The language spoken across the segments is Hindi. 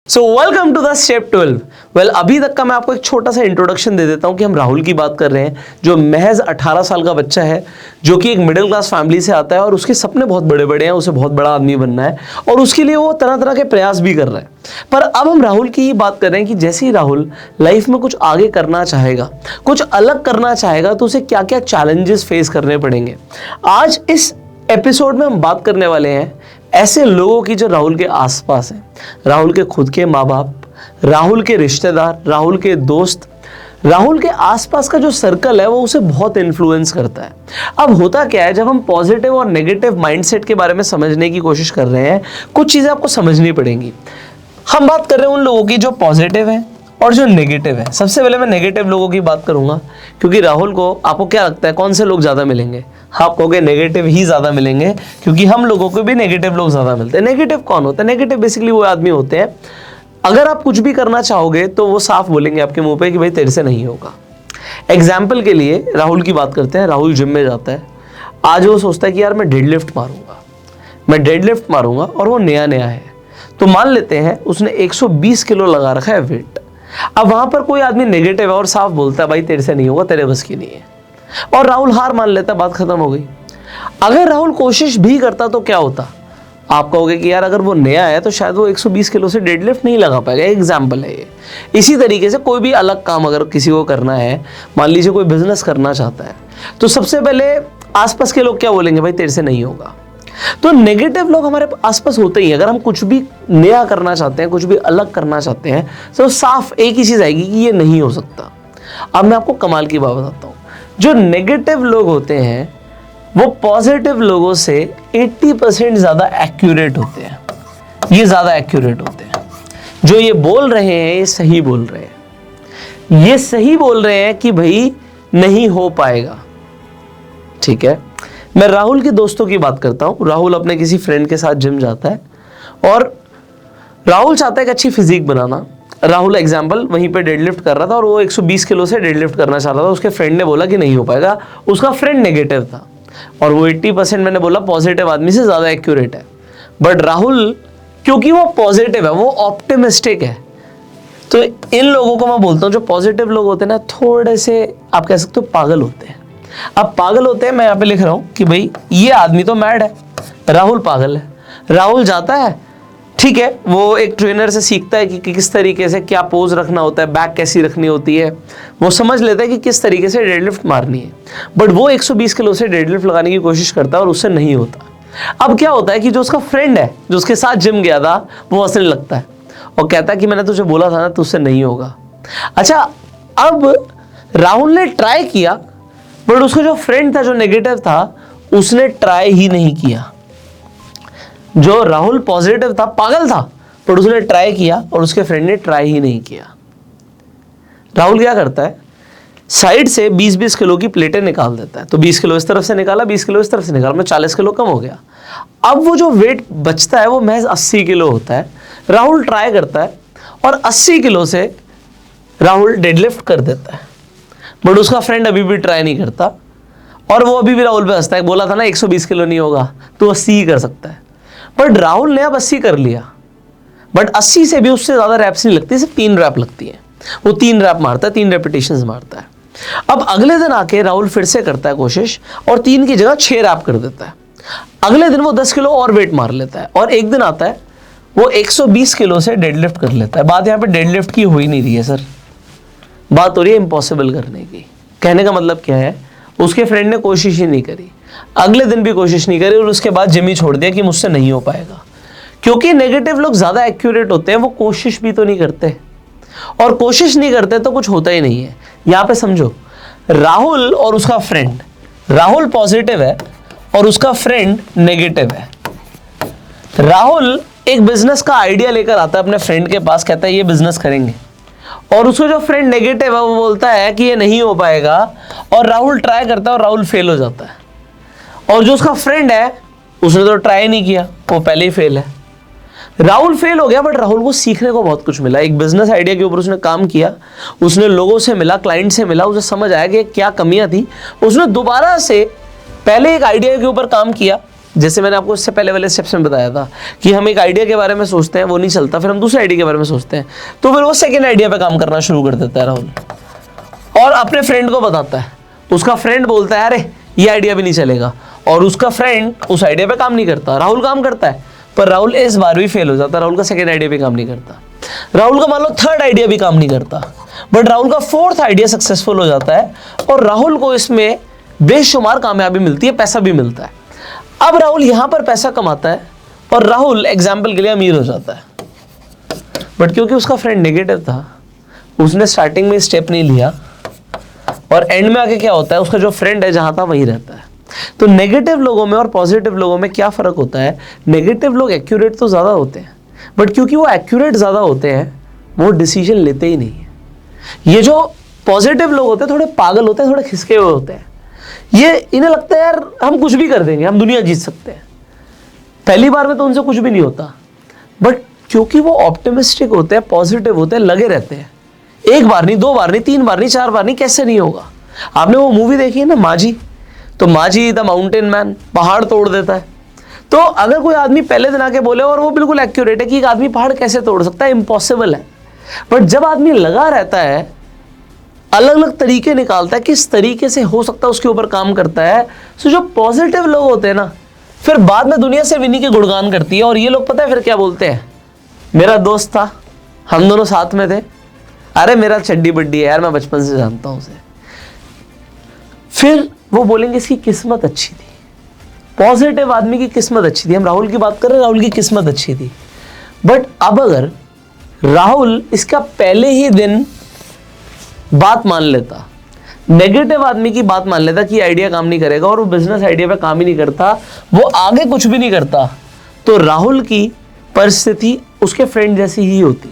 So welcome to the step 12। Well अभी तक का मैं आपको एक छोटा सा इंट्रोडक्शन दे देता हूं कि हम राहुल की बात कर रहे हैं, जो महज 18 साल का बच्चा है, जो कि एक मिडिल क्लास फैमिली से आता है और उसके सपने बहुत बड़े बड़े हैं, उसे बहुत बड़ा आदमी बनना है और उसके लिए वो तरह तरह के प्रयास भी कर रहा है। पर अब हम राहुल की ही बात कर रहे हैं कि जैसे ही राहुल लाइफ में कुछ आगे करना चाहेगा, कुछ अलग करना चाहेगा, तो उसे क्या क्या चैलेंजेस फेस करने पड़ेंगे। आज इस एपिसोड में हम बात करने वाले हैं ऐसे लोगों की जो राहुल के आसपास हैं, राहुल के खुद के माँ बाप, राहुल के रिश्तेदार, राहुल के दोस्त, राहुल के आसपास का जो सर्कल है वो उसे बहुत इन्फ्लुएंस करता है। अब होता क्या है, जब हम पॉजिटिव और नेगेटिव माइंडसेट के बारे में समझने की कोशिश कर रहे हैं, कुछ चीज़ें आपको समझनी पड़ेंगी। हम बात कर रहे हैं उन लोगों की जो पॉजिटिव है और जो नेगेटिव है। सबसे पहले मैं नेगेटिव लोगों की बात करूंगा, क्योंकि राहुल को, आपको क्या लगता है कौन से लोग ज़्यादा मिलेंगे? आप कहोगे नेगेटिव ही ज़्यादा मिलेंगे, क्योंकि हम लोगों को भी नेगेटिव लोग ज़्यादा मिलते हैं। नेगेटिव कौन होता है? नेगेटिव बेसिकली वो आदमी होते हैं, अगर आप कुछ भी करना चाहोगे तो वो साफ बोलेंगे आपके मुंह पे कि भाई तेरे से नहीं होगा। एग्जाम्पल के लिए राहुल की बात करते हैं। राहुल जिम में जाता है, आज वो सोचता है कि यार मैं डेडलिफ्ट मारूंगा और वो नया नया है, तो मान लेते हैं उसने 120 किलो लगा रखा है वेट। अब वहां पर कोई आदमी नेगेटिव है और साफ बोलता है भाई तेरे से नहीं होगा, तेरे बस की नहीं है, और राहुल हार मान लेता, बात खत्म हो गई। अगर राहुल कोशिश भी करता तो क्या होता? आप कहोगे कि यार अगर वो नया है तो शायद वो 120 किलो से डेडलिफ्ट नहीं लगा पाएगा। एग्जाम्पल है ये। इसी तरीके से कोई भी अलग काम अगर किसी को करना है, मान लीजिए कोई बिजनेस करना चाहता है, तो सबसे पहले आसपास के लोग क्या बोलेंगे? भाई तेरे से नहीं होगा। तो नेगेटिव लोग हमारे आसपास होते ही। अगर हम कुछ भी नया करना चाहते हैं, कुछ भी अलग करना चाहते हैं, तो साफ एक ही चीज आएगी कि ये नहीं हो सकता। अब मैं आपको कमाल की बात बताता हूं, जो नेगेटिव लोग होते हैं वो पॉजिटिव लोगों से 80% ज्यादा एक्यूरेट होते हैं। ये ज्यादा एक्यूरेट होते हैं। जो ये बोल रहे हैं ये सही बोल रहे हैं, ये सही बोल रहे हैं कि भाई नहीं हो पाएगा। ठीक है, मैं राहुल के दोस्तों की बात करता हूं। राहुल अपने किसी फ्रेंड के साथ जिम जाता है और राहुल चाहता है कि अच्छी फिजिक बनाना। राहुल एग्जाम्पल वहीं पे डेडलिफ्ट कर रहा था और वो 120 किलो से डेडलिफ्ट करना चाह रहा था। उसके फ्रेंड ने बोला कि नहीं हो पाएगा। उसका फ्रेंड नेगेटिव था और वो 80%, मैंने बोला, पॉजिटिव आदमी से ज़्यादा एक्यूरेट है। बट राहुल, क्योंकि वो पॉजिटिव है, वो ऑप्टिमिस्टिक है, तो इन लोगों को मैं बोलता हूँ, जो पॉजिटिव लोग होते हैं ना, थोड़े से आप कह सकते हो पागल होते हैं। अब पागल होते हैं, मैं यहाँ पे लिख रहा हूँ कि भाई ये आदमी तो मैड है, राहुल पागल है। राहुल जाता है, ठीक है, वो एक ट्रेनर से सीखता है कि किस तरीके से क्या पोज रखना होता है, बैक कैसी रखनी होती है, वो समझ लेता है कि किस तरीके से डेडलिफ्ट मारनी है। बट वो 120 किलो से डेडलिफ्ट लगाने की कोशिश करता है और उससे नहीं होता। अब क्या होता है कि जो उसका फ्रेंड है, जो उसके साथ जिम गया था, वो हंसने लगता है और कहता है कि मैंने तुझे बोला था ना, तुझसे नहीं होगा। अच्छा, अब राहुल ने ट्राई किया, बट उसका जो फ्रेंड था, जो नेगेटिव था, उसने ट्राई ही नहीं किया। जो राहुल पॉजिटिव था, पागल था, पर उसने ट्राई किया और उसके फ्रेंड ने ट्राई ही नहीं किया। राहुल क्या करता है, साइड से 20-20 किलो की प्लेटें निकाल देता है। तो 20 किलो इस तरफ से निकाला, 20 किलो इस तरफ से निकाला, में 40 किलो कम हो गया। अब वो जो वेट बचता है वो महज 80 किलो होता है। राहुल ट्राई करता है और 80 किलो से राहुल डेडलिफ्ट कर देता है। बट उसका फ्रेंड अभी भी ट्राई नहीं करता और वो अभी भी राहुल पे हंसता है, बोला था ना 120 किलो नहीं होगा, तो 80 ही कर सकता है। बट राहुल ने अब 80 कर लिया, बट 80 से भी उससे ज़्यादा रैप्स नहीं लगती, सिर्फ 3 रैप लगती है। वो 3 रैप मारता है, 3 रेपिटेशंस मारता है। अब अगले दिन आके राहुल फिर से करता है कोशिश और 3 की जगह 6 रैप कर देता है। अगले दिन वो 10 किलो और वेट मार लेता है और एक दिन आता है वो 120 किलो से डेडलिफ्ट कर लेता है। बात यहाँ पे डेडलिफ्ट की हो ही नहीं रही है सर, बात हो रही है इम्पॉसिबल करने की। कहने का मतलब क्या है, उसके फ्रेंड ने कोशिश ही नहीं करी, अगले दिन भी कोशिश नहीं करी और उसके बाद जिम ही छोड़ दिया कि मुझसे नहीं हो पाएगा। क्योंकि नेगेटिव लोग ज़्यादा एक्यूरेट होते हैं, वो कोशिश भी तो नहीं करते, और कोशिश नहीं करते तो कुछ होता ही नहीं है। यहाँ पे समझो, राहुल और उसका फ्रेंड, राहुल पॉजिटिव है और उसका फ्रेंड नेगेटिव है। राहुल एक बिजनेस का आइडिया लेकर आता है अपने फ्रेंड के पास, कहता है ये बिजनेस करेंगे, और उसको जो फ्रेंड नेगेटिव है वो बोलता है कि ये नहीं हो पाएगा, और राहुल ट्राई करता है और राहुल फेल हो जाता है। और जो उसका फ्रेंड है उसने तो ट्राई नहीं किया, वो पहले ही फेल है। राहुल फेल हो गया, बट राहुल को सीखने को बहुत कुछ मिला। एक बिजनेस आइडिया के ऊपर उसने काम किया, उसने लोगों से मिला, क्लाइंट से मिला, उसे समझ आया कि क्या कमियां थी। उसने दोबारा से पहले एक आइडिया के ऊपर काम किया जैसे मैंने आपको इससे पहले वाले स्टेप्स में बताया था कि हम एक आइडिया के बारे में सोचते हैं, वो नहीं चलता, फिर हम दूसरे आइडिया के बारे में सोचते हैं, तो फिर वो सेकेंड आइडिया पे काम करना शुरू कर देता है राहुल, और अपने फ्रेंड को बताता है। उसका फ्रेंड बोलता है अरे ये आइडिया भी नहीं चलेगा, और उसका फ्रेंड उस आइडिया पे काम नहीं करता, राहुल काम करता है, पर राहुल इस बार भी फेल हो जाता है, राहुल का सेकेंड आइडिया भी काम नहीं करता, राहुल का मान लो थर्ड आइडिया भी काम नहीं करता, बट राहुल का फोर्थ आइडिया सक्सेसफुल हो जाता है, और राहुल को इसमें बेशुमार कामयाबी मिलती है, पैसा भी मिलता है। अब राहुल यहां पर पैसा कमाता है और राहुल एग्जाम्पल के लिए अमीर हो जाता है, बट क्योंकि उसका फ्रेंड नेगेटिव था, उसने स्टार्टिंग में स्टेप नहीं लिया, और एंड में आके क्या होता है, उसका जो फ्रेंड है जहां था वहीं रहता है। तो नेगेटिव लोगों में और पॉजिटिव लोगों में क्या फर्क होता है, नेगेटिव लोग एक्यूरेट तो ज़्यादा होते हैं, बट क्योंकि वो एक्यूरेट ज़्यादा होते हैं वो डिसीजन लेते ही नहीं है। ये जो पॉजिटिव लोग होते हैं थोड़े पागल होते हैं, थोड़े खिसके हुए होते हैं, ये इन्हें लगता है यार हम कुछ भी कर देंगे, हम दुनिया जीत सकते हैं, पहली बार में तो उनसे कुछ भी नहीं होता, बट क्योंकि वो ऑप्टिमिस्टिक होते हैं, पॉजिटिव होते हैं, लगे रहते हैं, एक बार नहीं, दो बार नहीं, तीन बार नहीं, चार बार नहीं, कैसे नहीं होगा। आपने वो मूवी देखी है ना माझी, तो माझी द माउंटेन मैन, पहाड़ तोड़ देता है। तो अगर कोई आदमी पहले दिन आके बोले, और वो बिल्कुल एक्यूरेट है कि एक आदमी पहाड़ कैसे तोड़ सकता है, इम्पॉसिबल है, बट जब आदमी लगा रहता है, अलग अलग तरीके निकालता है, किस तरीके से हो सकता है उसके ऊपर काम करता है, तो जो पॉजिटिव लोग होते हैं ना, फिर बाद में दुनिया से इन्हीं के गुणगान करती है। और ये लोग पता है फिर क्या बोलते हैं, मेरा दोस्त था, हम दोनों साथ में थे, अरे मेरा चड्डी बड्डी है यार, मैं बचपन से जानता हूं उसे। फिर वो बोलेंगे इसकी किस्मत अच्छी थी, पॉजिटिव आदमी की किस्मत अच्छी थी। हम राहुल की बात कर रहे हैं, राहुल की किस्मत अच्छी थी, बट अब अगर राहुल इसका पहले ही दिन बात मान लेता, नेगेटिव आदमी की बात मान लेता कि आइडिया काम नहीं करेगा, और वो बिजनेस आइडिया पे काम ही नहीं करता, वो आगे कुछ भी नहीं करता, तो राहुल की परिस्थिति उसके फ्रेंड जैसी ही होती।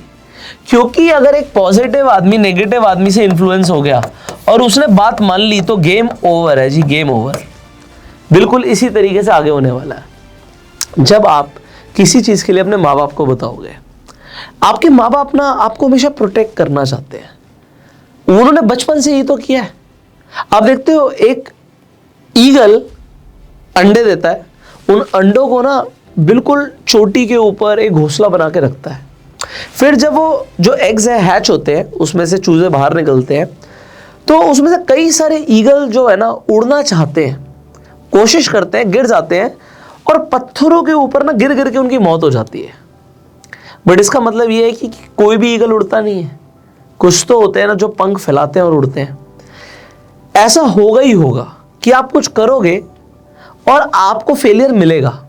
क्योंकि अगर एक पॉजिटिव आदमी नेगेटिव आदमी से इन्फ्लुएंस हो गया और उसने बात मान ली, तो गेम ओवर है जी, गेम ओवर। बिल्कुल इसी तरीके से आगे होने वाला है। जब आप किसी चीज के लिए अपने माँ बाप को बताओगे, आपके माँ बाप ना आपको हमेशा प्रोटेक्ट करना चाहते हैं, उन्होंने बचपन से ही तो किया है। आप देखते हो एक ईगल अंडे देता है, उन अंडों को ना बिल्कुल चोटी के ऊपर एक घोंसला बना के रखता है, फिर जब वो जो एग्स है हैच होते हैं, उसमें से चूजे बाहर निकलते हैं, तो उसमें से कई सारे ईगल जो है ना उड़ना चाहते हैं, कोशिश करते हैं, गिर जाते हैं, और पत्थरों के ऊपर ना गिर गिर के उनकी मौत हो जाती है। बट इसका मतलब ये है कि कोई भी ईगल उड़ता नहीं है, कुछ तो होते हैं ना जो पंख फैलाते हैं और उड़ते हैं। ऐसा होगा ही होगा कि आप कुछ करोगे और आपको फेलियर मिलेगा।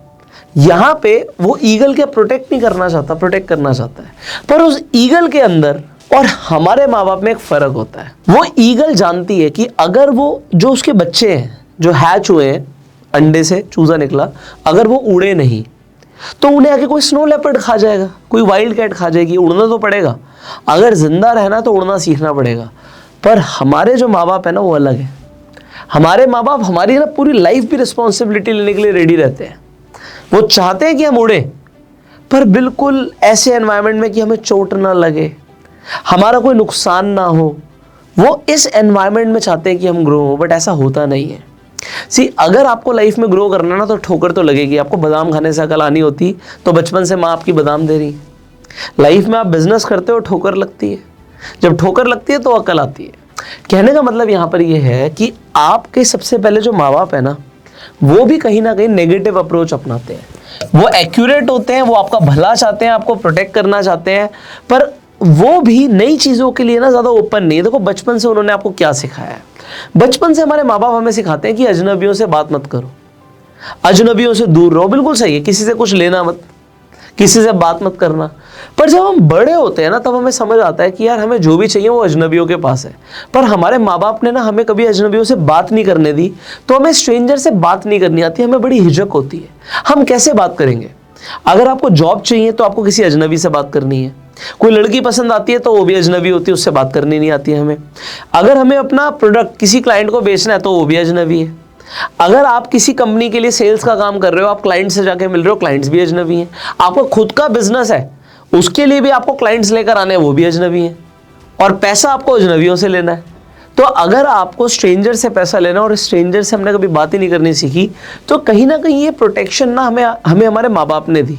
यहां पे वो ईगल क्या प्रोटेक्ट नहीं करना चाहता, प्रोटेक्ट करना चाहता है, पर उस ईगल के अंदर और हमारे माँ बाप में एक फर्क होता है। वो ईगल जानती है कि अगर वो जो उसके बच्चे हैं जो हैच हुए हैं, अंडे से चूजा निकला, अगर वो उड़े नहीं तो उन्हें आके कोई स्नो लेपर्ड खा जाएगा, कोई वाइल्ड कैट खा जाएगी, उड़ना तो पड़ेगा। अगर जिंदा रहना तो उड़ना सीखना पड़ेगा। पर हमारे जो माँ बाप है ना वो अलग है। हमारे माँ बाप हमारी ना पूरी लाइफ की रिस्पॉन्सिबिलिटी लेने के लिए रेडी रहते हैं। वो चाहते हैं कि हम उड़े, पर बिल्कुल ऐसे एनवायरनमेंट में कि हमें चोट ना लगे, हमारा कोई नुकसान ना हो। वो इस एनवायरनमेंट में चाहते हैं कि हम ग्रो हो, बट ऐसा होता नहीं है। सी, अगर आपको लाइफ में ग्रो करना ना तो ठोकर तो लगेगी। आपको बादाम खाने से अकल आनी होती तो बचपन से माँ आपकी बादाम दे रही। लाइफ में आप बिजनेस करते हो, ठोकर लगती है, जब ठोकर लगती है तो अकल आती है। कहने का मतलब यहाँ पर यह है कि आपके सबसे पहले जो माँ बाप है ना, वो भी कहीं ना कहीं नेगेटिव अप्रोच अपनाते हैं। वो एक्यूरेट होते हैं, वो आपका भला चाहते हैं, आपको प्रोटेक्ट करना चाहते हैं, पर वो भी नई चीज़ों के लिए ना ज़्यादा ओपन नहीं है। देखो बचपन से उन्होंने आपको क्या सिखाया है। बचपन से हमारे माँ बाप हमें सिखाते हैं कि अजनबियों से बात मत करो, अजनबियों से दूर रहो। बिल्कुल सही है, किसी से कुछ लेना मत, किसी से बात मत करना। पर जब हम बड़े होते हैं ना तब हमें समझ आता है कि यार हमें जो भी चाहिए वो अजनबियों के पास है। पर हमारे माँ बाप ने ना हमें कभी अजनबियों से बात नहीं करने दी, तो हमें स्ट्रेंजर से बात नहीं करनी आती, हमें बड़ी हिचक होती है। हम कैसे बात करेंगे? अगर आपको जॉब चाहिए तो आपको किसी अजनबी से बात करनी है। कोई लड़की पसंद आती है तो वो भी अजनबी होती है, उससे बात करनी नहीं आती है हमें। अगर हमें अपना प्रोडक्ट किसी क्लाइंट को बेचना है तो वो भी अजनबी है। अगर आप किसी कंपनी के लिए सेल्स का काम कर रहे हो, आप क्लाइंट से जाके मिल रहे हो, क्लाइंट्स भी अजनबी हैं। आपका खुद का बिजनेस है, उसके लिए भी आपको क्लाइंट्स लेकर आने हैं, वो भी अजनबी हैं। और पैसा आपको अजनबियों से लेना है, तो अगर आपको स्ट्रेंजर से पैसा लेना और स्ट्रेंजर से हमने कभी बात ही नहीं करनी सीखी, तो कहीं ना कहीं ये प्रोटेक्शन ना हमें हमारे माँ बाप ने दी।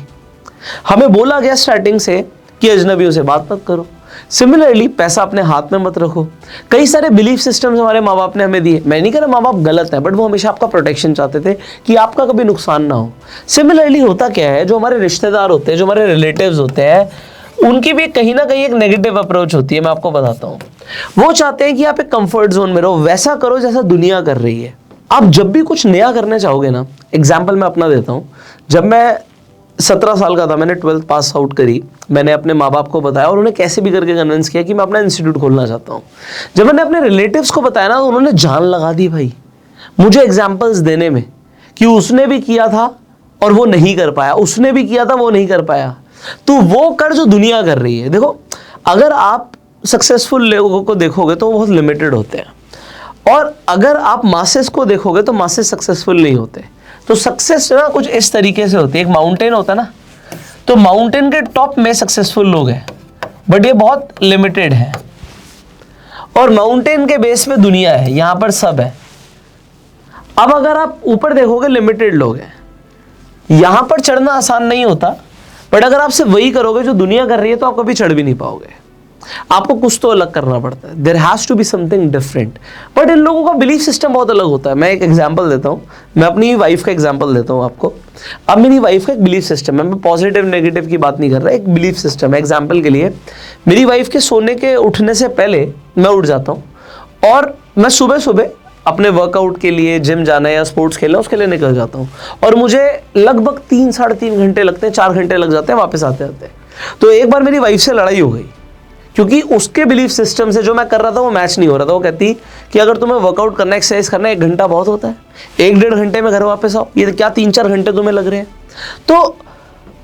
हमें बोला गया स्टार्टिंग से कि अजनबियों से बात मत करो। सिमिलरली पैसा अपने हाथ में मत रखो। कई सारे बिलीफ सिस्टम्स हमारे माँ बाप ने हमें दिए। मैं नहीं कह रहा माँ बाप गलत है, बट वो हमेशा आपका प्रोटेक्शन चाहते थे कि आपका कभी नुकसान ना हो। सिमिलरली होता क्या है, जो हमारे रिश्तेदार होते हैं, जो हमारे रिलेटिव्स होते हैं, उनकी भी कहीं ना कहीं एक नेगेटिव अप्रोच होती है। मैं आपको बताता हूँ, वो चाहते हैं कि आप एक कंफर्ट जोन में रहो, वैसा करो जैसा दुनिया कर रही है। आप जब भी कुछ नया करना चाहोगे ना, एग्जाम्पल मैं अपना देता हूँ। जब मैं 17 साल का था, मैंने 12th पास आउट करी। मैंने अपने माँ बाप को बताया और उन्हें कैसे भी करके कन्विंस किया कि मैं अपना इंस्टीट्यूट खोलना चाहता हूँ। जब मैंने अपने रिलेटिव्स को बताया ना, तो उन्होंने जान लगा दी भाई मुझे एग्जाम्पल्स देने में कि उसने भी किया था और वो नहीं कर पाया, उसने भी किया था वो नहीं कर पाया, तो वो कर जो दुनिया कर रही है। देखो, अगर आप सक्सेसफुल लोगों को देखोगे तो वो बहुत लिमिटेड होते हैं, और अगर आप मासेस को देखोगे तो मासेस सक्सेसफुल नहीं होते। तो सक्सेस ना कुछ इस तरीके से होती है। एक माउंटेन होता है ना, तो माउंटेन के टॉप में सक्सेसफुल लोग हैं, बट ये बहुत लिमिटेड है। और माउंटेन के बेस में दुनिया है, यहां पर सब है। अब अगर आप ऊपर देखोगे, लिमिटेड लोग हैं, यहां पर चढ़ना आसान नहीं होता, बट अगर आप सिर्फ वही करोगे जो दुनिया कर रही है, तो आप कभी चढ़ भी नहीं पाओगे। आपको कुछ तो अलग करना पड़ता है। There has to be something different. But इन लोगों का बिलीफ सिस्टम बहुत अलग होता है। मैं एक एग्जांपल देता हूँ, मैं अपनी वाइफ का एग्जांपल देता हूँ आपको। अब मेरी वाइफ का एक बिलीफ सिस्टम है, मैं पॉजिटिव नेगेटिव की बात नहीं कर रहा, एक बिलीफ सिस्टम है। एग्जाम्पल के लिए, मेरी वाइफ के सोने के उठने से पहले मैं उठ जाता हूँ और मैं सुबह सुबह अपने वर्कआउट के लिए, जिम जाना है या स्पोर्ट्स खेलना, उसके लिए निकल जाता हूँ। और मुझे लगभग 3-3.5 घंटे लगते हैं, 4 घंटे लग जाते हैं वापस आते आते। तो एक बार मेरी वाइफ से लड़ाई हो गई, क्योंकि उसके बिलीफ सिस्टम से जो मैं कर रहा था वो मैच नहीं हो रहा था। वो कहती कि अगर तुम्हें वर्कआउट करना, एक्सरसाइज करना, 1 घंटा बहुत होता है, 1-1.5 घंटे में घर वापस आओ, ये क्या 3-4 घंटे तुम्हें लग रहे हैं। तो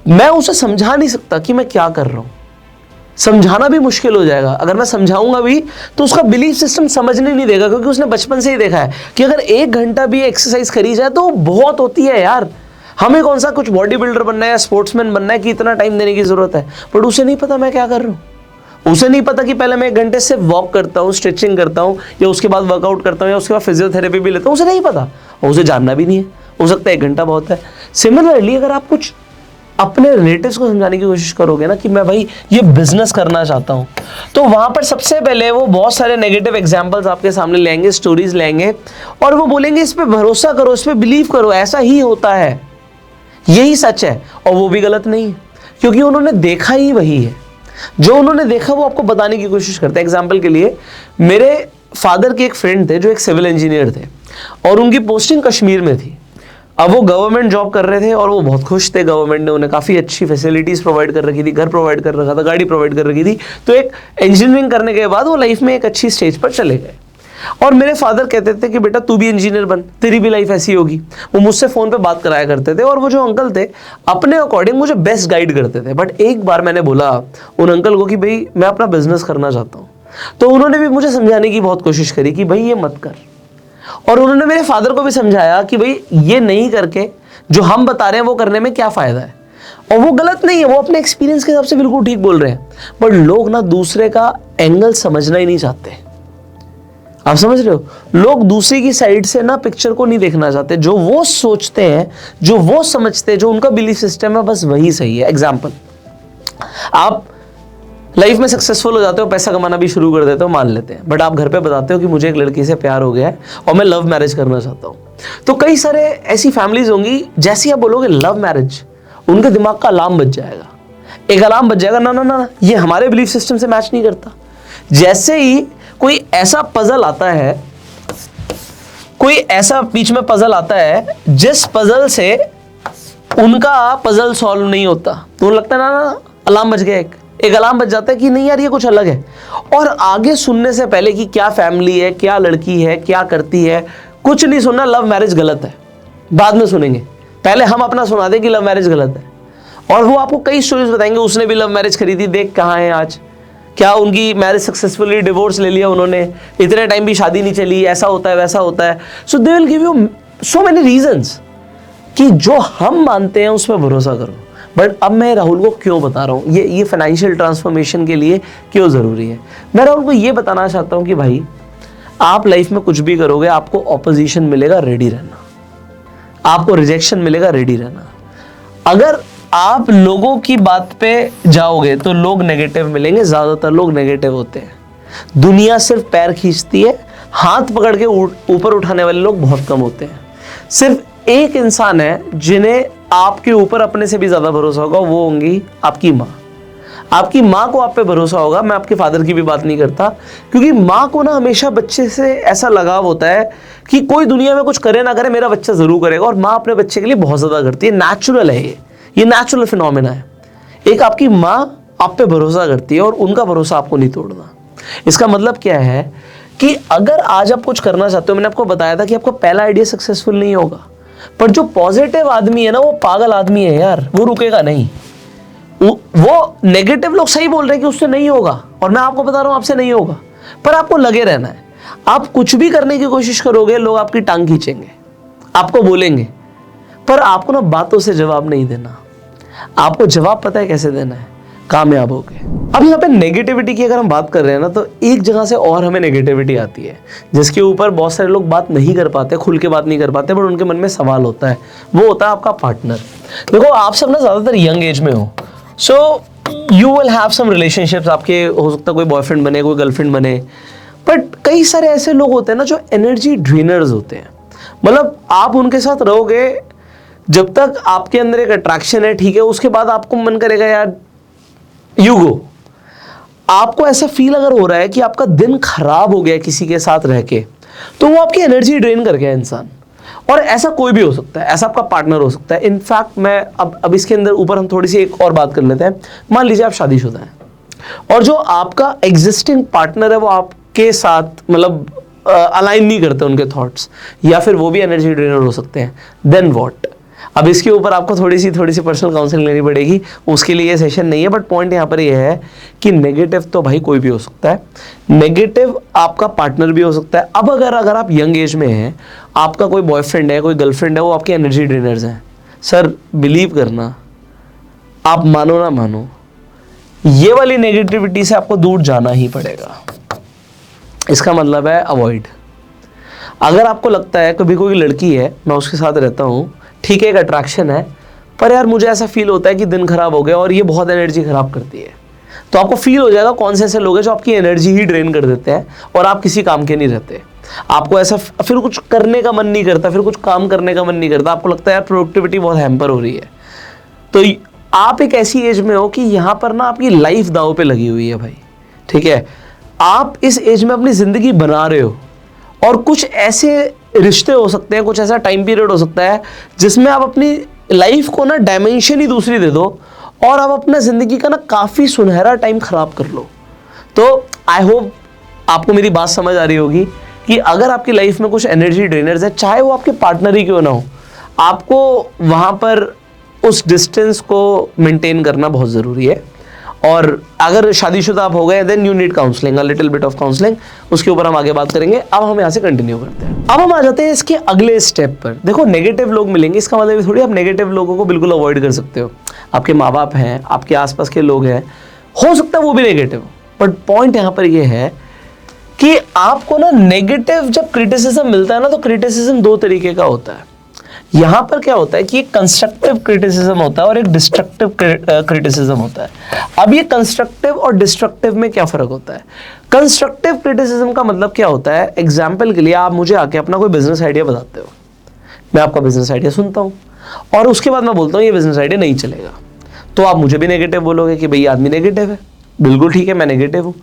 मैं उसे समझा नहीं सकता कि मैं क्या कर रहा हूँ। समझाना भी मुश्किल हो जाएगा। अगर मैं समझाऊंगा भी तो उसका बिलीफ सिस्टम समझने नहीं देगा, क्योंकि उसने बचपन से ही देखा है कि अगर 1 घंटा भी एक्सरसाइज करी जाए तो बहुत होती है यार। हमें कौन सा कुछ बॉडी बिल्डर बनना है या स्पोर्ट्समैन बनना है कि इतना टाइम देने की जरूरत है। बट उसे नहीं पता मैं क्या कर रहा हूँ। उसे नहीं पता कि पहले मैं 1 घंटे से वॉक करता हूँ, स्ट्रेचिंग करता हूँ, या उसके बाद वर्कआउट करता हूँ, या उसके बाद फिजियोथेरेपी भी लेता हूँ। उसे नहीं पता, और उसे जानना भी नहीं है। हो सकता है 1 घंटा बहुत है। सिमिलरली अगर आप कुछ अपने रिलेटिव्स को समझाने की कोशिश करोगे ना कि मैं भाई ये बिजनेस करना चाहता हूँ, तो वहां पर सबसे पहले वो बहुत सारे नेगेटिव एग्जांपल्स आपके सामने लेंगे, स्टोरीज लेंगे, और वो बोलेंगे इस पे भरोसा करो, इस पे बिलीव करो, ऐसा ही होता है, यही सच है। और वो भी गलत नहीं है, क्योंकि उन्होंने देखा ही वही है। जो उन्होंने देखा वो आपको बताने की कोशिश करते हैं। एग्जाम्पल के लिए, मेरे फादर के एक फ्रेंड थे जो एक सिविल इंजीनियर थे, और उनकी पोस्टिंग कश्मीर में थी। अब वो गवर्नमेंट जॉब कर रहे थे और वो बहुत खुश थे। गवर्नमेंट ने उन्हें काफ़ी अच्छी फैसिलिटीज़ प्रोवाइड कर रखी थी, घर प्रोवाइड कर रखा था, गाड़ी प्रोवाइड कर रखी थी। तो एक इंजीनियरिंग करने के बाद वो लाइफ में एक अच्छी स्टेज पर चले गए। और मेरे फादर कहते थे कि बेटा तू भी इंजीनियर बन, तेरी भी लाइफ ऐसी होगी। वो मुझसे फ़ोन पे बात कराया करते थे, और वो जो अंकल थे अपने अकॉर्डिंग मुझे बेस्ट गाइड करते थे। बट एक बार मैंने बोला उन अंकल को कि भाई मैं अपना बिजनेस करना चाहता हूँ, तो उन्होंने भी मुझे समझाने की बहुत कोशिश करी कि भाई ये मत कर। और उन्होंने मेरे फादर को भी समझाया कि भाई ये नहीं करके जो हम बता रहे हैं वो करने में क्या फ़ायदा है। और वो गलत नहीं है, वो अपने एक्सपीरियंस के हिसाब से बिल्कुल ठीक बोल रहे हैं। बट लोग ना दूसरे का एंगल समझना ही नहीं चाहते। आप समझ रहे हो, लोग दूसरे की साइड से ना पिक्चर को नहीं देखना चाहते। जो वो सोचते हैं, जो वो समझते हैं, जो उनका बिलीफ सिस्टम है, बस वही सही है। एग्जाम्पल, आप लाइफ में सक्सेसफुल हो जाते हो, पैसा कमाना भी शुरू कर देते हो, मान लेते हैं, बट आप घर पे बताते हो कि मुझे एक लड़की से प्यार हो गया है और मैं लव मैरिज करना चाहता हूँ। तो कई सारे ऐसी फैमिलीज होंगी, जैसे ही आप बोलोगे लव मैरिज, उनके दिमाग का अलार्म बज जाएगा। एक अलार्म बज जाएगा, ना ना ना, ये हमारे बिलीफ सिस्टम से मैच नहीं करता। जैसे ही कोई ऐसा पजल आता है, कोई ऐसा बीच में पजल आता है जिस पजल से उनका पजल सॉल्व नहीं होता, तो लगता है ना अलार्म बज गया, एक अलार्म बज जाता है कि नहीं यार ये कुछ अलग है। और आगे सुनने से पहले कि क्या फैमिली है, क्या लड़की है, क्या करती है, कुछ नहीं सुनना। लव मैरिज गलत है, बाद में सुनेंगे, पहले हम अपना सुना दें कि लव मैरिज गलत है। और वो आपको कई स्टोरीज बताएंगे, उसने भी लव मैरिज करी थी, देख कहाँ है आज, क्या उनकी मैरिज सक्सेसफुली, डिवोर्स ले लिया उन्होंने, इतने टाइम भी शादी नहीं चली, ऐसा होता है वैसा होता है। So they will give you so many reasons कि जो हम मानते हैं उस पर भरोसा करो। बट अब मैं राहुल को क्यों बता रहा हूँ ये फाइनेंशियल ट्रांसफॉर्मेशन के लिए क्यों ज़रूरी है। मैं राहुल को ये बताना चाहता हूँ कि भाई आप लाइफ में कुछ भी करोगे आपको ऑपोजिशन मिलेगा, रेडी रहना। आपको रिजेक्शन मिलेगा, रेडी रहना। अगर आप लोगों की बात पे जाओगे तो लोग नेगेटिव मिलेंगे, ज्यादातर लोग नेगेटिव होते हैं। दुनिया सिर्फ पैर खींचती है, हाथ पकड़ के ऊपर उठाने वाले लोग बहुत कम होते हैं। सिर्फ एक इंसान है जिन्हें आपके ऊपर अपने से भी ज्यादा भरोसा होगा, वो होंगी आपकी माँ। आपकी माँ को आप पे भरोसा होगा। मैं आपके फादर की भी बात नहीं करता, क्योंकि माँ को ना हमेशा बच्चे से ऐसा लगाव होता है कि कोई दुनिया में कुछ करे ना करे मेरा बच्चा जरूर करेगा, और माँ अपने बच्चे के लिए बहुत ज्यादा करती है। नेचुरल है ये नेचुरल फिनोमेना है। एक आपकी माँ आप पे भरोसा करती है और उनका भरोसा आपको नहीं तोड़ना। इसका मतलब क्या है कि अगर आज आप कुछ करना चाहते हो, मैंने आपको बताया था कि आपका पहला आइडिया सक्सेसफुल नहीं होगा, पर जो पॉजिटिव आदमी है ना वो पागल आदमी है यार, वो रुकेगा नहीं। वो नेगेटिव लोग सही बोल रहे हैं कि उससे नहीं होगा, और मैं आपको बता रहा हूं आपसे नहीं होगा, पर आपको लगे रहना है। आप कुछ भी करने की कोशिश करोगे, लोग आपकी टांग खींचेंगे, आपको बोलेंगे, पर आपको ना बातों से जवाब नहीं देना। आपको जवाब पता है कैसे देना है, कामयाब होगे। अब यहाँ पे नेगेटिविटी की अगर हम बात कर रहे हैं ना, तो एक जगह से और हमें नेगेटिविटी आती है जिसके ऊपर बहुत सारे लोग बात नहीं कर पाते, खुल के बात नहीं कर पाते, बट उनके मन में सवाल होता है। वो होता है आपका पार्टनर। देखो आप सब ना ज्यादातर यंग एज में हो, so you will have some relationships. आपके हो सकता है कोई बॉयफ्रेंड बने, कोई गर्लफ्रेंड बने, बट कई सारे ऐसे लोग होते हैं ना जो एनर्जी ड्रेनर्स होते हैं। मतलब आप उनके साथ रहोगे जब तक आपके अंदर एक अट्रैक्शन है, ठीक है, उसके बाद आपको मन करेगा यार यू गो। आपको ऐसा फील अगर हो रहा है कि आपका दिन खराब हो गया किसी के साथ रह के, तो वो आपकी एनर्जी ड्रेन कर गया इंसान। और ऐसा कोई भी हो सकता है, ऐसा आपका पार्टनर हो सकता है। इनफैक्ट मैं अब इसके अंदर ऊपर हम थोड़ी सी एक और बात कर लेते हैं। मान लीजिए आप शादीशुदा हैं और जो आपका एग्जिस्टिंग पार्टनर है वो आपके साथ मतलब अलाइन नहीं करते उनके थॉट्स, या फिर वो भी एनर्जी ड्रेनर हो सकते हैं। Then what? अब इसके ऊपर आपको थोड़ी सी पर्सनल काउंसलिंग लेनी पड़ेगी, उसके लिए ये सेशन नहीं है। बट पॉइंट यहाँ पर ये है कि नेगेटिव तो भाई कोई भी हो सकता है, नेगेटिव आपका पार्टनर भी हो सकता है। अब अगर आप यंग एज में हैं, आपका कोई बॉयफ्रेंड है, कोई गर्लफ्रेंड है, वो आपके एनर्जी ड्रेनर्स हैं, सर बिलीव करना, आप मानो ना मानो, ये वाली नेगेटिविटी से आपको दूर जाना ही पड़ेगा। इसका मतलब है अवॉइड। अगर आपको लगता है कभी कोई लड़की है, मैं उसके साथ रहता हूँ, ठीक है, एक अट्रैक्शन है, पर यार मुझे ऐसा फील होता है कि दिन खराब हो गया और ये बहुत एनर्जी खराब करती है, तो आपको फील हो जाएगा कौन से ऐसे लोग हैं जो आपकी एनर्जी ही ड्रेन कर देते हैं और आप किसी काम के नहीं रहते। आपको ऐसा फिर कुछ करने का मन नहीं करता, फिर कुछ काम करने का मन नहीं करता, आपको लगता है यार प्रोडक्टिविटी बहुत हैम्पर हो रही है। तो आप एक ऐसी एज में हो कि यहाँ पर ना आपकी लाइफ दांव पे लगी हुई है भाई, ठीक है। आप इस एज में अपनी ज़िंदगी बना रहे हो और कुछ ऐसे रिश्ते हो सकते हैं, कुछ ऐसा टाइम पीरियड हो सकता है जिसमें आप अपनी लाइफ को ना डायमेंशन ही दूसरी दे दो और आप अपना ज़िंदगी का ना काफ़ी सुनहरा टाइम ख़राब कर लो। तो आई होप आपको मेरी बात समझ आ रही होगी कि अगर आपकी लाइफ में कुछ एनर्जी ड्रेनर्स है, चाहे वो आपके पार्टनर ही क्यों ना हो, आपको वहाँ पर उस डिस्टेंस को मेंटेन करना बहुत ज़रूरी है। और अगर शादीशुदा आप हो गए, then you need counselling, a little bit of counselling. उसके ऊपर हम आगे बात करेंगे। अब हम यहाँ से कंटिन्यू करते हैं। अब हम आ जाते हैं इसके अगले स्टेप पर। देखो नेगेटिव लोग मिलेंगे, इसका मतलब थोड़ी आप नेगेटिव लोगों को बिल्कुल अवॉइड कर सकते हो। आपके माँ बाप हैं, आपके आसपास के लोग हैं, हो सकता है वो भी नेगेटिव हो, बट पॉइंट यहाँ पर ये है कि आपको ना नेगेटिव जब क्रिटिसिज्म मिलता है ना, तो क्रिटिसिज्म दो तरीके का होता है। यहाँ पर क्या होता है कि एक कंस्ट्रक्टिव क्रिटिसिज्म होता है और एक डिस्ट्रक्टिव क्रिटिसिज्म होता है। अब ये कंस्ट्रक्टिव और डिस्ट्रक्टिव में क्या फर्क होता है? कंस्ट्रक्टिव क्रिटिसिज्म का मतलब क्या होता है? एग्जाम्पल के लिए आप मुझे आके अपना कोई बिजनेस आइडिया बताते हो, मैं आपका बिजनेस आइडिया सुनता हूँ और उसके बाद मैं बोलता हूँ ये बिजनेस आइडिया नहीं चलेगा, तो आप मुझे भी नेगेटिव बोलोगे कि भाई आदमी नेगेटिव है। बिल्कुल ठीक है, मैं नेगेटिव हूँ।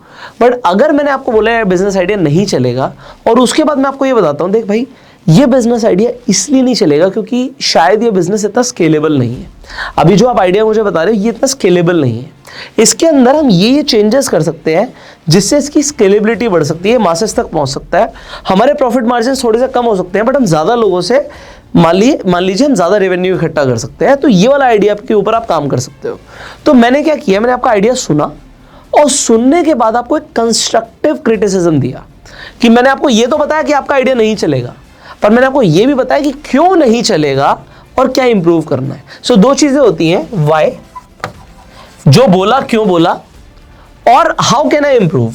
बट अगर मैंने आपको बोला है बिजनेस आइडिया नहीं चलेगा और उसके बाद मैं आपको ये बताता हूँ, देख भाई ये बिजनेस आइडिया इसलिए नहीं चलेगा क्योंकि शायद ये बिजनेस इतना स्केलेबल नहीं है। अभी जो आप आइडिया मुझे बता रहे हो ये इतना स्केलेबल नहीं है, इसके अंदर हम ये चेंजेस कर सकते हैं जिससे इसकी स्केलेबिलिटी बढ़ सकती है, मासेस तक पहुंच सकता है, हमारे प्रॉफिट मार्जिन थोड़े से कम हो सकते हैं, बट हम ज़्यादा लोगों से मान लीजिए हम ज़्यादा रेवेन्यू इकट्ठा कर सकते हैं। तो ये वाला आइडिया के ऊपर आप काम कर सकते हो। तो मैंने क्या किया, मैंने आपका आइडिया सुना और सुनने के बाद आपको एक कंस्ट्रक्टिव क्रिटिसिज्म दिया कि मैंने आपको ये तो बताया कि आपका आइडिया नहीं चलेगा, पर मैंने आपको ये भी बताया कि क्यों नहीं चलेगा और क्या इंप्रूव करना है। सो दो चीजें होती हैं, व्हाई, जो बोला क्यों बोला, और हाउ कैन आई इंप्रूव,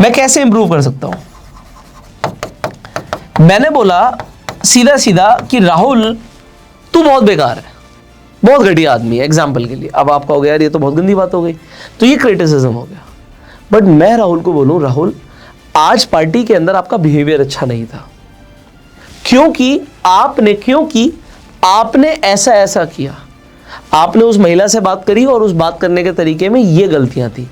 मैं कैसे इंप्रूव कर सकता हूं। मैंने बोला सीधा सीधा कि राहुल तू बहुत बेकार है, बहुत घटिया आदमी है, एग्जाम्पल के लिए। अब आप कहोगे यार ये तो बहुत गंदी बात हो गई, तो ये क्रिटिसिज्म हो गया। बट मैं राहुल को बोलूं, राहुल आज पार्टी के अंदर आपका बिहेवियर अच्छा नहीं था, क्योंकि आपने ऐसा ऐसा किया, आपने उस महिला से बात करी और उस बात करने के तरीके में ये गलतियां थी।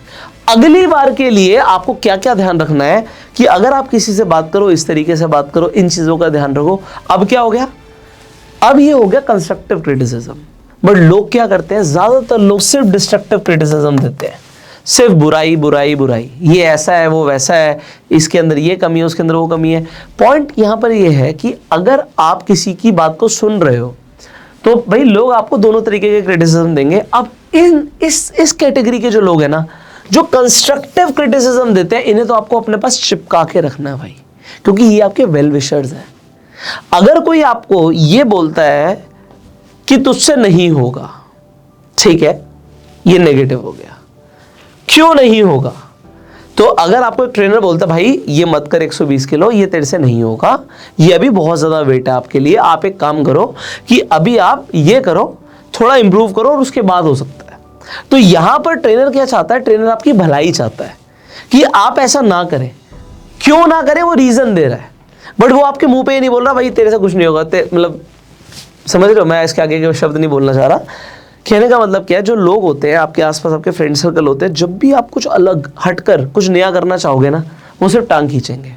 अगली बार के लिए आपको क्या क्या ध्यान रखना है कि अगर आप किसी से बात करो, इस तरीके से बात करो, इन चीजों का ध्यान रखो। अब क्या हो गया, अब ये हो गया कंस्ट्रक्टिव क्रिटिसिज्म। बट लोग क्या करते हैं, ज्यादातर लोग सिर्फ डिस्ट्रक्टिव क्रिटिसिज्म देते हैं, सिर्फ बुराई बुराई बुराई, ये ऐसा है वो वैसा है, इसके अंदर ये कमी है उसके अंदर वो कमी है। पॉइंट यहां पर ये है कि अगर आप किसी की बात को सुन रहे हो तो भाई लोग आपको दोनों तरीके के क्रिटिसिज्म देंगे। अब इस कैटेगरी के जो लोग हैं ना, जो कंस्ट्रक्टिव क्रिटिसिज्म देते हैं, इन्हें तो आपको अपने पास चिपका के रखना है भाई, क्योंकि ये आपके वेल विशर्स हैं। अगर कोई आपको ये बोलता है कि तुझसे नहीं होगा, ठीक है, ये नेगेटिव हो गया, क्यों नहीं होगा। तो अगर आपको एक ट्रेनर बोलता है भाई ये मत कर 120 किलो, ये तेरे से नहीं होगा, ये अभी बहुत ज्यादा वेट है आपके लिए, आप एक काम करो कि अभी आप ये करो, थोड़ा इंप्रूव करो और उसके बाद हो सकता है। तो यहां पर ट्रेनर क्या चाहता है, ट्रेनर आपकी भलाई चाहता है कि आप ऐसा ना करें। क्यों ना करें वो रीजन दे रहा है, बट वो आपके मुंह पे ये नहीं बोल रहा भाई तेरे से कुछ नहीं होगा, मतलब समझ रहे हो, मैं इसके आगे के शब्द नहीं बोलना चाह रहा। कहने का मतलब क्या है, जो लोग होते हैं आपके आसपास, आपके फ्रेंड सर्कल होते हैं, जब भी आप कुछ अलग हटकर कुछ नया करना चाहोगे ना, वो सिर्फ टांग खींचेंगे।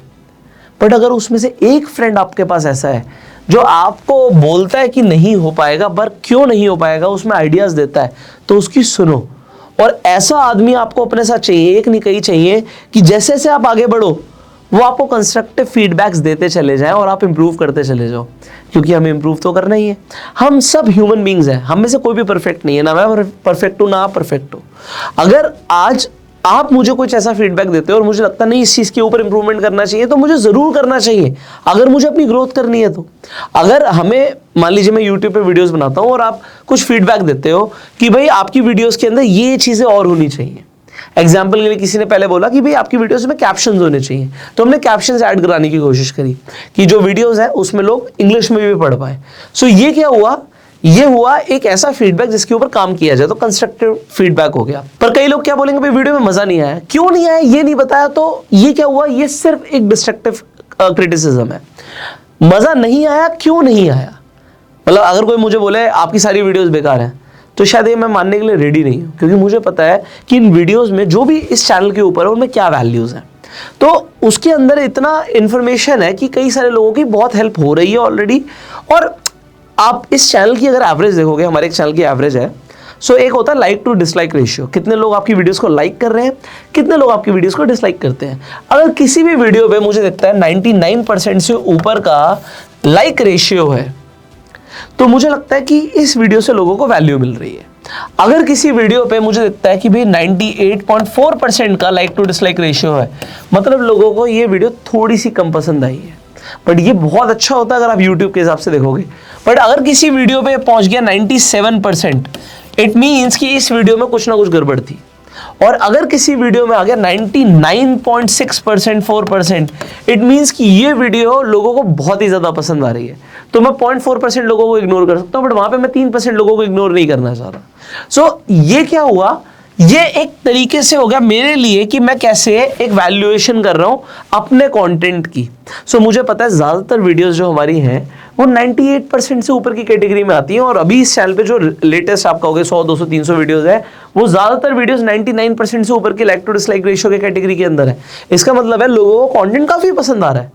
बट अगर उसमें से एक फ्रेंड आपके पास ऐसा है जो आपको बोलता है कि नहीं हो पाएगा, पर क्यों नहीं हो पाएगा उसमें आइडियाज देता है, तो उसकी सुनो। और ऐसा आदमी आपको अपने साथ चाहिए, एक नहीं कई चाहिए, कि जैसे जैसे आप आगे बढ़ो वो आपको कंस्ट्रक्टिव फीडबैक्स देते चले जाएं और आप इंप्रूव करते चले जाओ, क्योंकि हमें इंप्रूव तो करना ही है। हम सब ह्यूमन बीइंग्स हैं, हम में से कोई भी परफेक्ट नहीं है, ना मैं परफेक्ट हूं ना आप परफेक्ट हो। अगर आज आप मुझे कुछ ऐसा फीडबैक देते हो और मुझे लगता नहीं इस चीज़ के ऊपर इंप्रूवमेंट करना चाहिए, तो मुझे ज़रूर करना चाहिए, अगर मुझे अपनी ग्रोथ करनी है तो। अगर हमें, मान लीजिए मैं यूट्यूब पे वीडियोस बनाता हूँ और आप कुछ फीडबैक देते हो कि भाई आपकी वीडियोस के अंदर ये चीज़ें और होनी चाहिए। एग्जाम्पल के लिए किसी ने पहले बोला कि भाई आपकी वीडियोस में कैप्शंस होने चाहिए, तो हमने कैप्शंस ऐड कराने की कोशिश करी कि जो वीडियोस है उसमें लोग इंग्लिश में भी पढ़ पाए। सो ये क्या हुआ, ये हुआ एक ऐसा फीडबैक जिसके ऊपर काम किया जाए, तो कंस्ट्रक्टिव फीडबैक हो गया। पर कई लोग क्या बोलेंगे, भाई वीडियो में मजा नहीं आया, क्यों नहीं आया ये नहीं बताया, तो ये क्या हुआ, ये सिर्फ एक डिस्ट्रक्टिव क्रिटिसिज्म है। मजा नहीं आया, क्यों नहीं आया, मतलब अगर कोई मुझे बोले आपकी सारी वीडियोस बेकार हैं, तो शायद ये मैं मानने के लिए रेडी नहीं हूं, क्योंकि मुझे पता है कि इन वीडियोस में जो भी इस चैनल के ऊपर है उनमें क्या वैल्यूज हैं। तो उसके अंदर इतना इंफॉर्मेशन है कि कई सारे लोगों की बहुत हेल्प हो रही है ऑलरेडी। और आप इस चैनल की अगर एवरेज देखोगे, हमारे एक चैनल की एवरेज है, सो एक होता है लाइक टू डिसलाइक रेशियो, कितने लोग आपकी वीडियोस को लाइक कर रहे हैं, कितने लोग आपकी वीडियोस को डिसलाइक करते हैं। अगर किसी भी वीडियो पे मुझे दिखता है 99% से ऊपर का लाइक रेशियो है, तो मुझे लगता है कि इस वीडियो से लोगों को वैल्यू मिल रही है। अगर किसी वीडियो पे मुझे लगता है कि भाई 98.4% का लाइक टू डिसलाइक रेशियो है, मतलब लोगों को ये वीडियो थोड़ी सी कम पसंद आई है। बट ये बहुत अच्छा होता है अगर आप YouTube के हिसाब से देखोगे। बट अगर किसी वीडियो पे पहुंच गया 97%, इट मीन्स कि इस वीडियो में कुछ ना कुछ गड़बड़ थी। और अगर किसी वीडियो में आ गया 99.6%, 4%, इट मीन्स कि ये वीडियो लोगों को बहुत ही ज़्यादा पसंद आ रही है। तो मैं 0.4% लोगों को इग्नोर कर सकता हूँ, बट वहाँ पे मैं 3% लोगों को इग्नोर नहीं करना चाह रहा। सो ये क्या हुआ, ये एक तरीके से हो गया मेरे लिए कि मैं कैसे एक वैल्यूएशन कर रहा हूँ अपने कंटेंट की। सो मुझे पता है ज़्यादातर वीडियोस जो हमारी हैं वो 98% से ऊपर की कैटेगरी में आती हैं। और अभी इस चैनल पे जो लेटेस्ट आप कहोगे 100, 200, 300 वीडियोस है, वो ज़्यादातर वीडियोस 99% से ऊपर की लाइक टू डिसलाइक रेशियो के कैटेगरी के अंदर है। इसका मतलब है लोगों को कंटेंट काफ़ी पसंद आ रहा है।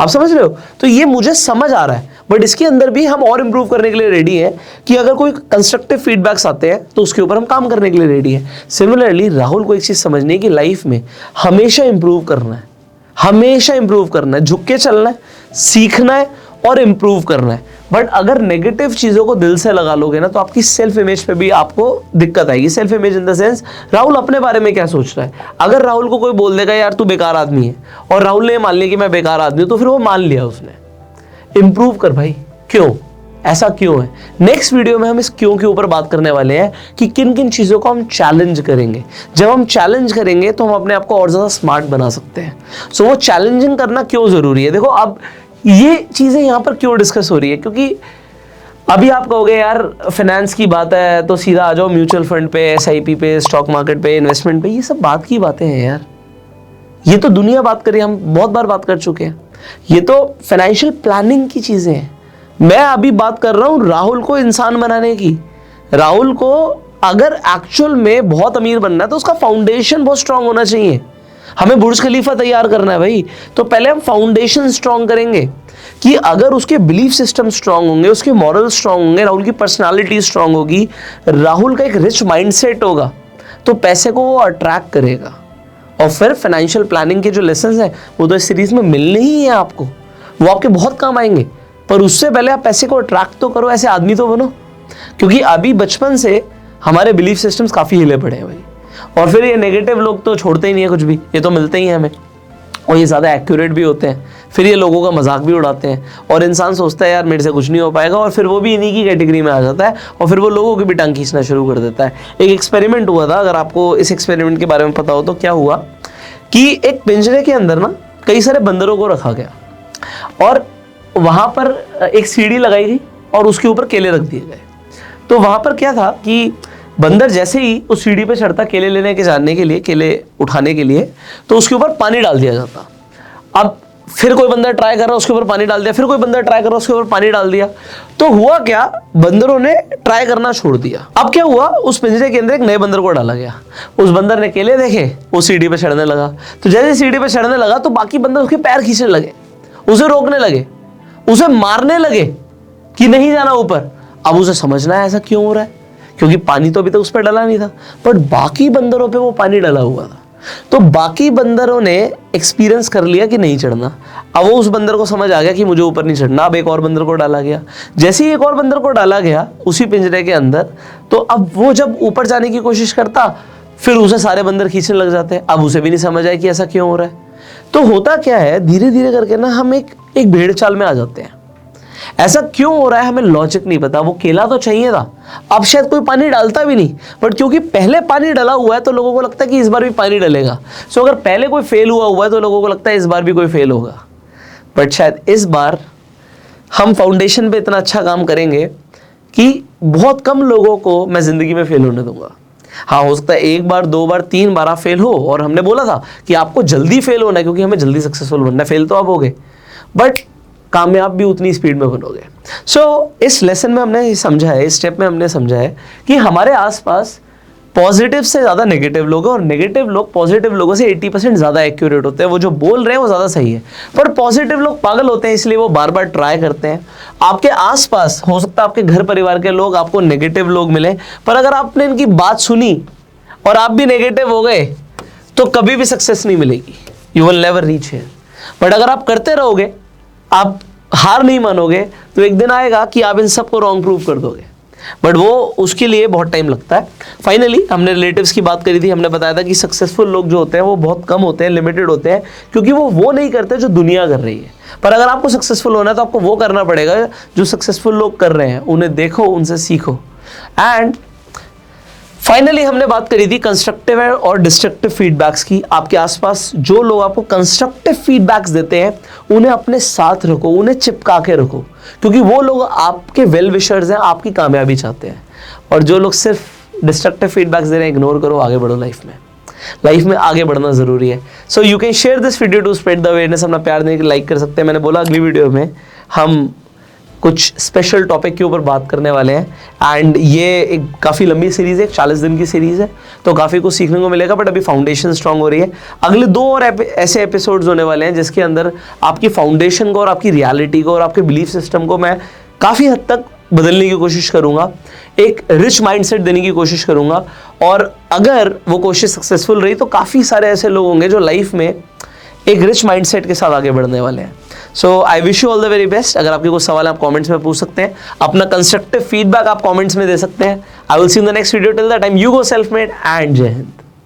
आप समझ रहे हो, तो ये मुझे समझ आ रहा है। बट इसके अंदर भी हम और इंप्रूव करने के लिए रेडी हैं कि अगर कोई कंस्ट्रक्टिव फीडबैक्स आते हैं तो उसके ऊपर हम काम करने के लिए रेडी हैं। सिमिलरली राहुल को एक चीज़ समझनी है कि लाइफ में हमेशा इंप्रूव करना है, हमेशा इंप्रूव करना है, झुक के चलना है, सीखना है और इंप्रूव करना है। बट अगर नेगेटिव चीज़ों को दिल से लगा लोगे ना, तो आपकी सेल्फ इमेज पे भी आपको दिक्कत आएगी। Self image in the sense Rahul अपने बारे में क्या सोच रहा है। अगर राहुल को कोई बोल देगा यार तू बेकार आदमी है, और राहुल ने मान लिया कि मैं बेकार आदमी हूं, तो फिर वो मान लिया उसने। इंप्रूव कर भाई, क्यों, ऐसा क्यों है। नेक्स्ट वीडियो में हम इस क्यों के ऊपर बात करने वाले हैं कि किन किन चीज़ों को हम चैलेंज करेंगे। जब हम चैलेंज करेंगे तो हम अपने आप को और ज़्यादा स्मार्ट बना सकते हैं। सो वो चैलेंजिंग करना क्यों ज़रूरी है। देखो अब ये चीज़ें यहाँ पर क्यों डिस्कस हो रही है? क्योंकि अभी आप कहोगे यार फाइनेंस की बात है तो सीधा आ जाओ म्यूचुअल फंड पे, SIP पे, स्टॉक मार्केट पे, इन्वेस्टमेंट पे। ये सब बात की बातें हैं यार, ये तो दुनिया बात करी, हम बहुत बार बात कर चुके हैं। ये तो फाइनेंशियल प्लानिंग की चीज़ें हैं। मैं अभी बात कर रहा हूँ राहुल को इंसान बनाने की। राहुल को अगर एक्चुअल में बहुत अमीर बनना है तो उसका फाउंडेशन बहुत स्ट्रांग होना चाहिए। हमें बुर्ज खलीफा तैयार करना है भाई, तो पहले हम फाउंडेशन स्ट्रांग करेंगे कि अगर उसके बिलीफ सिस्टम स्ट्रांग होंगे, उसके मॉरल स्ट्रांग होंगे, राहुल की पर्सनालिटी स्ट्रांग होगी, राहुल का एक रिच माइंडसेट होगा, तो पैसे को वो अट्रैक्ट करेगा। और फिर फाइनेंशियल प्लानिंग के जो लेसन्स हैं वो तो इस सीरीज में मिलने ही है आपको, वो आपके बहुत काम आएंगे। पर उससे पहले आप पैसे को अट्रैक्ट तो करो, ऐसे आदमी तो बनो। क्योंकि अभी बचपन से हमारे बिलीफ सिस्टम्स काफ़ी हिले पड़े हैं भाई। और फिर ये नेगेटिव लोग तो छोड़ते ही नहीं है कुछ भी, ये तो मिलते ही हैं हमें, और ये ज़्यादा एक्यूरेट भी होते हैं। फिर ये लोगों का मजाक भी उड़ाते हैं और इंसान सोचता है यार मेरे से कुछ नहीं हो पाएगा, और फिर वो भी इन्हीं की कैटेगरी में आ जाता है और फिर वो लोगों की भी टांग खींचना शुरू कर देता है। एक एक्सपेरिमेंट हुआ था, अगर आपको इस एक्सपेरिमेंट के बारे में पता हो तो क्या हुआ कि एक पिंजरे के अंदर ना कई सारे बंदरों को रखा गया और वहाँ पर एक सीढ़ी लगाई गई और उसके ऊपर केले रख दिए गए। तो वहाँ पर क्या था कि बंदर जैसे ही उस सीढ़ी पे चढ़ता केले लेने के जाने के लिए, केले उठाने के लिए, तो उसके ऊपर पानी डाल दिया जाता। अब फिर कोई बंदर ट्राई कर रहा, उसके ऊपर पानी डाल दिया, फिर कोई बंदर ट्राई कर रहा, उसके ऊपर पानी डाल दिया। तो हुआ क्या, बंदरों ने ट्राई करना छोड़ दिया। अब क्या हुआ, उस पिंजरे के अंदर एक नए बंदर को डाला गया। उस बंदर ने केले देखे, वो सीढ़ी पे चढ़ने लगा। तो जैसे सीढ़ी पे चढ़ने लगा तो बाकी बंदर उसके पैर खींचने लगे, उसे रोकने लगे, उसे मारने लगे कि नहीं जाना ऊपर। अब उसे समझना है ऐसा क्यों हो रहा है, क्योंकि पानी तो अभी तक उस पर डला नहीं था, बट बाकी बंदरों पे वो पानी डला हुआ था। तो बाकी बंदरों ने एक्सपीरियंस कर लिया कि नहीं चढ़ना। अब वो उस बंदर को समझ आ गया कि मुझे ऊपर नहीं चढ़ना। अब एक और बंदर को डाला गया। जैसे ही एक और बंदर को डाला गया उसी पिंजरे के अंदर, तो अब वो जब ऊपर जाने की कोशिश करता फिर उसे सारे बंदर खींचने लग जाते। अब उसे भी नहीं समझ आया कि ऐसा क्यों हो रहा है। तो होता क्या है, धीरे धीरे करके ना हम एक भेड़ चाल में आ जाते हैं। ऐसा क्यों हो रहा है हमें लॉजिक नहीं पता। वो केला तो चाहिए था, अब शायद कोई पानी डालता भी नहीं, बट क्योंकि पहले पानी डला हुआ है तो लोगों को लगता है कि इस बार भी पानी डलेगा। सो अगर पहले कोई फेल हुआ है तो लोगों को लगता है इस बार भी कोई फेल होगा। बट शायद इस बार हम फाउंडेशन पे इतना अच्छा काम करेंगे कि बहुत कम लोगों को मैं जिंदगी में फेल होने दूंगा। हाँ, हो सकता है एक बार, दो बार, तीन बार आप फेल हो, और हमने बोला था कि आपको जल्दी फेल होना है क्योंकि हमें जल्दी सक्सेसफुल बनना है। फेल तो आप हो गए, बट कामयाब भी उतनी स्पीड में बनोगे। सो इस लेसन में हमने समझा है, इस स्टेप में हमने समझा है कि हमारे आसपास पॉजिटिव से ज़्यादा नेगेटिव लोग हैं और नेगेटिव लोग पॉजिटिव लोगों से 80% ज़्यादा एक्यूरेट होते हैं। वो जो बोल रहे हैं वो ज़्यादा सही है, पर पॉजिटिव लोग पागल होते हैं, इसलिए वो बार बार ट्राई करते हैं। आपके आसपास हो सकता है आपके घर परिवार के लोग आपको नेगेटिव लोग मिले, पर अगर आपने इनकी बात सुनी और आप भी नेगेटिव हो गए तो कभी भी सक्सेस नहीं मिलेगी। You will never reach here. But अगर आप करते रहोगे, आप हार नहीं मानोगे, तो एक दिन आएगा कि आप इन सबको रॉन्ग प्रूव कर दोगे। बट वो उसके लिए बहुत टाइम लगता है। फाइनली हमने रिलेटिव्स की बात करी थी, हमने बताया था कि सक्सेसफुल लोग जो होते हैं वो बहुत कम होते हैं, लिमिटेड होते हैं, क्योंकि वो नहीं करते जो दुनिया कर रही है। पर अगर आपको सक्सेसफुल होना है तो आपको वो करना पड़ेगा जो सक्सेसफुल लोग कर रहे हैं, उन्हें देखो, उनसे सीखो। एंड फाइनली हमने बात करी थी कंस्ट्रक्टिव और डिस्ट्रक्टिव फीडबैक्स की। आपके आसपास जो लोग आपको कंस्ट्रक्टिव फीडबैक्स देते हैं उन्हें अपने साथ रखो, उन्हें चिपका के रखो, क्योंकि वो लोग आपके वेल विशर्स हैं, आपकी कामयाबी चाहते हैं। और जो लोग सिर्फ डिस्ट्रक्टिव फीडबैक्स दे रहे हैं, इग्नोर करो, आगे बढ़ो। लाइफ में आगे बढ़ना जरूरी है। So you can share this video to spread the awareness. अपना प्यार देने के लाइक कर सकते हैं। मैंने बोला अगली वीडियो में हम कुछ स्पेशल टॉपिक के ऊपर बात करने वाले हैं। एंड ये एक काफ़ी लंबी सीरीज़ है, 40 दिन की सीरीज़ है, तो काफ़ी कुछ सीखने को मिलेगा। बट अभी फाउंडेशन स्ट्रांग हो रही है। अगले 2 और ऐसे एपिसोड्स होने वाले हैं जिसके अंदर आपकी फाउंडेशन को और आपकी रियलिटी को और आपके बिलीफ सिस्टम को मैं काफ़ी हद तक बदलने की कोशिश करूँगा, एक रिच माइंडसेट देने की कोशिश करूँगा। और अगर वो कोशिश सक्सेसफुल रही तो काफ़ी सारे ऐसे लोग होंगे जो लाइफ में एक रिच माइंडसेट के साथ आगे बढ़ने वाले हैं। So I wish you all the very best. अगर आपके कुछ सवाल आप कमेंट्स में पूछ सकते हैं, अपना कंस्ट्रक्टिव फीडबैक आप कमेंट्स में दे सकते हैं। I will see you in the next video. Till that time, you go self made and जय हिंद।